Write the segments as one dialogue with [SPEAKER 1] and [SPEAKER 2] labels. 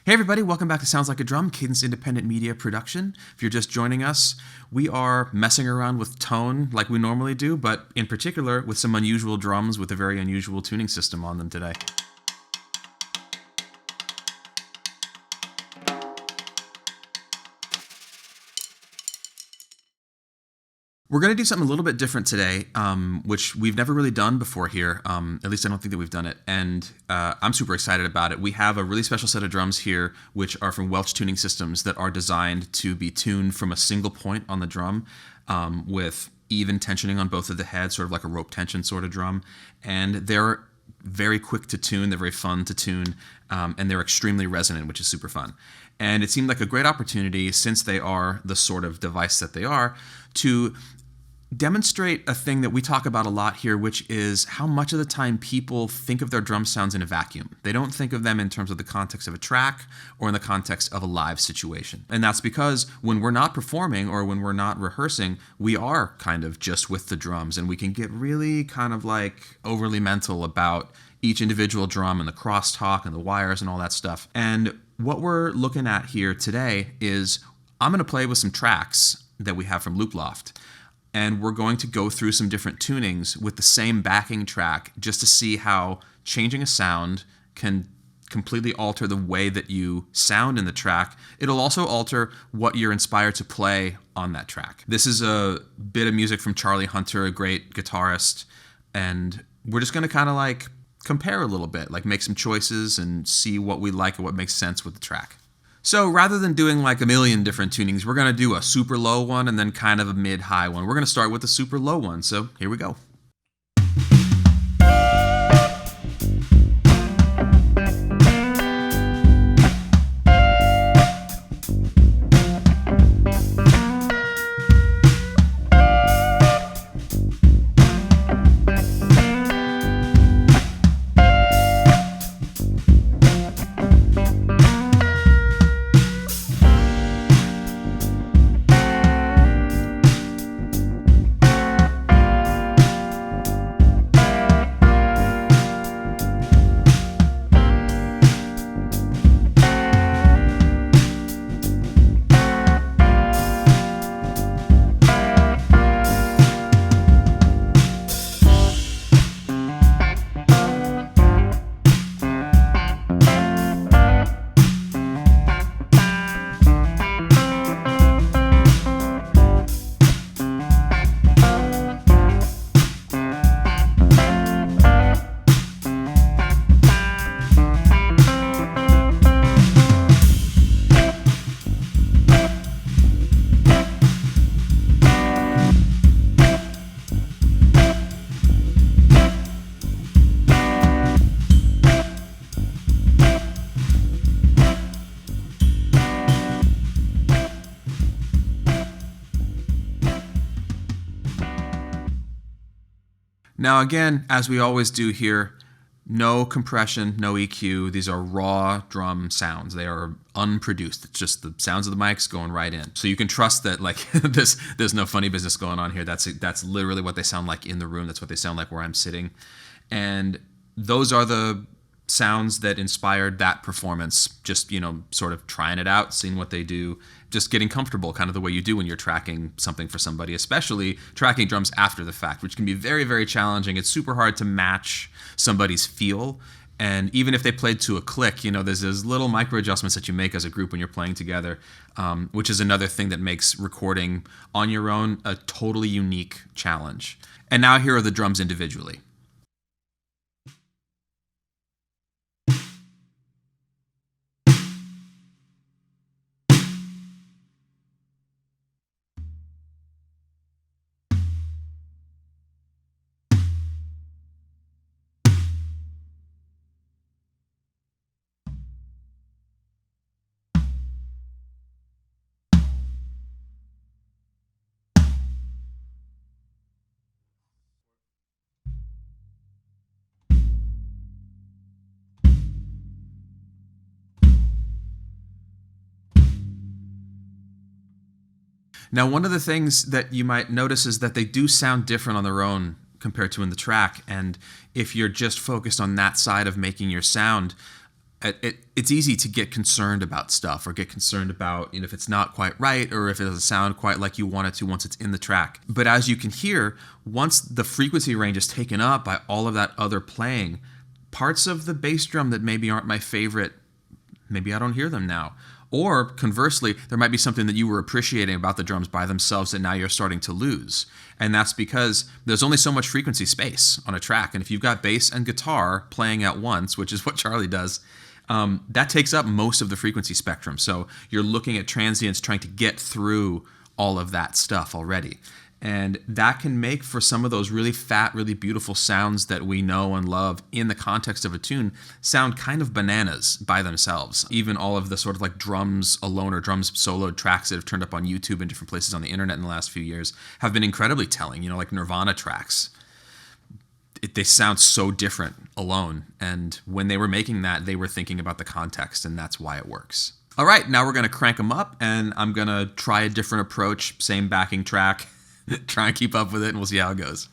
[SPEAKER 1] Hey everybody, welcome back to Sounds Like a Drum, Cadence Independent Media Production. If you're just joining us, we are messing around with tone like we normally do, but in particular with some unusual drums with a very unusual tuning system on them today. We're going to do something a little bit different today, which we've never really done before here. At least I don't think that we've done it. And I'm super excited about it. We have a really special set of drums here, which are from Welch Tuning Systems that are designed to be tuned from a single point on the drum with even tensioning on both of the heads, sort of like a rope tension sort of drum. And they're very quick to tune. They're very fun to tune. And they're extremely resonant, which is super fun. And it seemed like a great opportunity, since they are the sort of device that they are, to demonstrate a thing that we talk about a lot here, which is how much of the time people think of their drum sounds in a vacuum. They don't think of them in terms of the context of a track or in the context of a live situation. And that's because when we're not performing or when we're not rehearsing, we are kind of just with the drums, and we can get really kind of like overly mental about each individual drum and the crosstalk and the wires and all that stuff. And what we're looking at here today is I'm going to play with some tracks that we have from Loop Loft. And we're going to go through some different tunings with the same backing track just to see how changing a sound can completely alter the way that you sound in the track. It'll also alter what you're inspired to play on that track. This is a bit of music from Charlie Hunter, a great guitarist, and we're just going to kind of like compare a little bit, like make some choices and see what we like and what makes sense with the track. So rather than doing like a million different tunings, we're going to do a super low one and then kind of a mid-high one. We're going to start with the super low one, so here we go. Now again, as we always do here, no compression, no EQ. These are raw drum sounds. They are unproduced. It's just the sounds of the mics going right in. So you can trust that like there's no funny business going on here. That's literally what they sound like in the room. That's what they sound like where I'm sitting. And those are the sounds that inspired that performance. Just, sort of trying it out, seeing what they do, just getting comfortable, kind of the way you do when you're tracking something for somebody, especially tracking drums after the fact, which can be very, very challenging. It's super hard to match somebody's feel. And even if they played to a click, there's those little micro adjustments that you make as a group when you're playing together, which is another thing that makes recording on your own a totally unique challenge. And now here are the drums individually. Now, one of the things that you might notice is that they do sound different on their own compared to in the track. And if you're just focused on that side of making your sound, it's easy to get concerned about stuff, or get concerned about, if it's not quite right, or if it doesn't sound quite like you want it to once it's in the track. But as you can hear, once the frequency range is taken up by all of that other playing, parts of the bass drum that maybe aren't my favorite, maybe I don't hear them now. Or conversely, there might be something that you were appreciating about the drums by themselves that now you're starting to lose. And that's because there's only so much frequency space on a track. And if you've got bass and guitar playing at once, which is what Charlie does, that takes up most of the frequency spectrum. So you're looking at transients trying to get through all of that stuff already. And that can make for some of those really fat, really beautiful sounds that we know and love in the context of a tune sound kind of bananas by themselves. Even all of the sort of like drums alone or drums soloed tracks that have turned up on YouTube and different places on the internet in the last few years have been incredibly telling, like Nirvana tracks. They sound so different alone. And when they were making that, they were thinking about the context, and that's why it works. All right, now we're going to crank them up, and I'm going to try a different approach, same backing track. Try and keep up with it, and we'll see how it goes.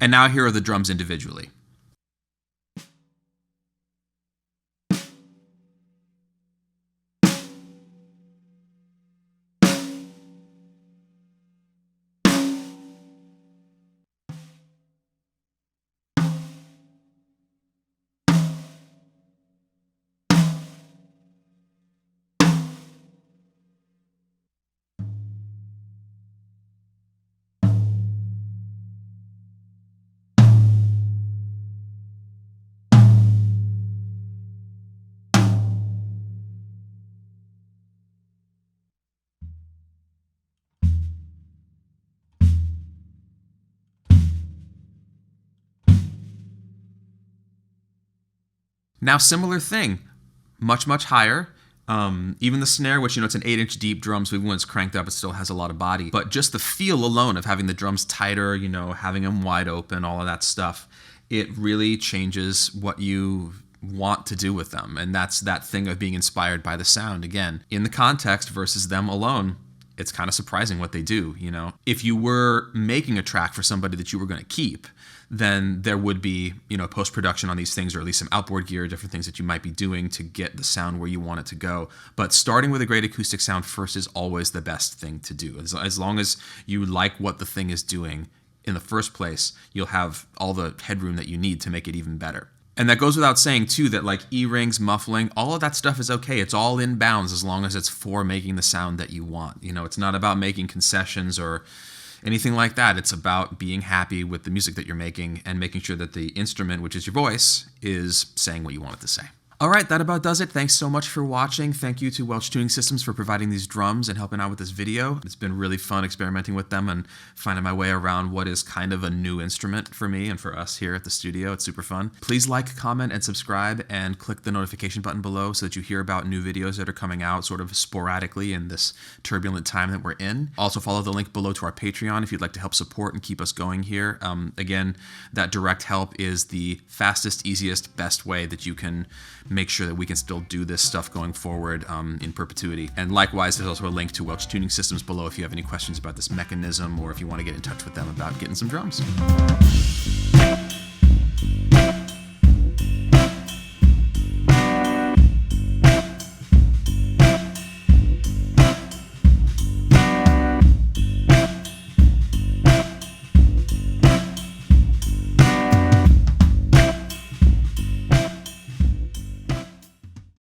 [SPEAKER 1] And now here are the drums individually. Now, similar thing, much, much higher. Even the snare, which, it's an 8-inch deep drum, so even when it's cranked up, it still has a lot of body. But just the feel alone of having the drums tighter, having them wide open, all of that stuff, it really changes what you want to do with them. And that's that thing of being inspired by the sound. Again, in the context versus them alone, it's kind of surprising what they do, If you were making a track for somebody that you were going to keep, then there would be, post-production on these things, or at least some outboard gear, different things that you might be doing to get the sound where you want it to go. But starting with a great acoustic sound first is always the best thing to do. As long as you like what the thing is doing in the first place, you'll have all the headroom that you need to make it even better. And that goes without saying, too, that like E-rings, muffling, all of that stuff is okay. It's all in bounds as long as it's for making the sound that you want. It's not about making concessions or anything like that. It's about being happy with the music that you're making and making sure that the instrument, which is your voice, is saying what you want it to say. All right, that about does it. Thanks so much for watching. Thank you to Welch Tuning Systems for providing these drums and helping out with this video. It's been really fun experimenting with them and finding my way around what is kind of a new instrument for me and for us here at the studio. It's super fun. Please like, comment, and subscribe, and click the notification button below so that you hear about new videos that are coming out sort of sporadically in this turbulent time that we're in. Also follow the link below to our Patreon if you'd like to help support and keep us going here. Again, that direct help is the fastest, easiest, best way that you can make sure that we can still do this stuff going forward in perpetuity. And likewise, there's also a link to Welch Tuning Systems below if you have any questions about this mechanism or if you want to get in touch with them about getting some drums.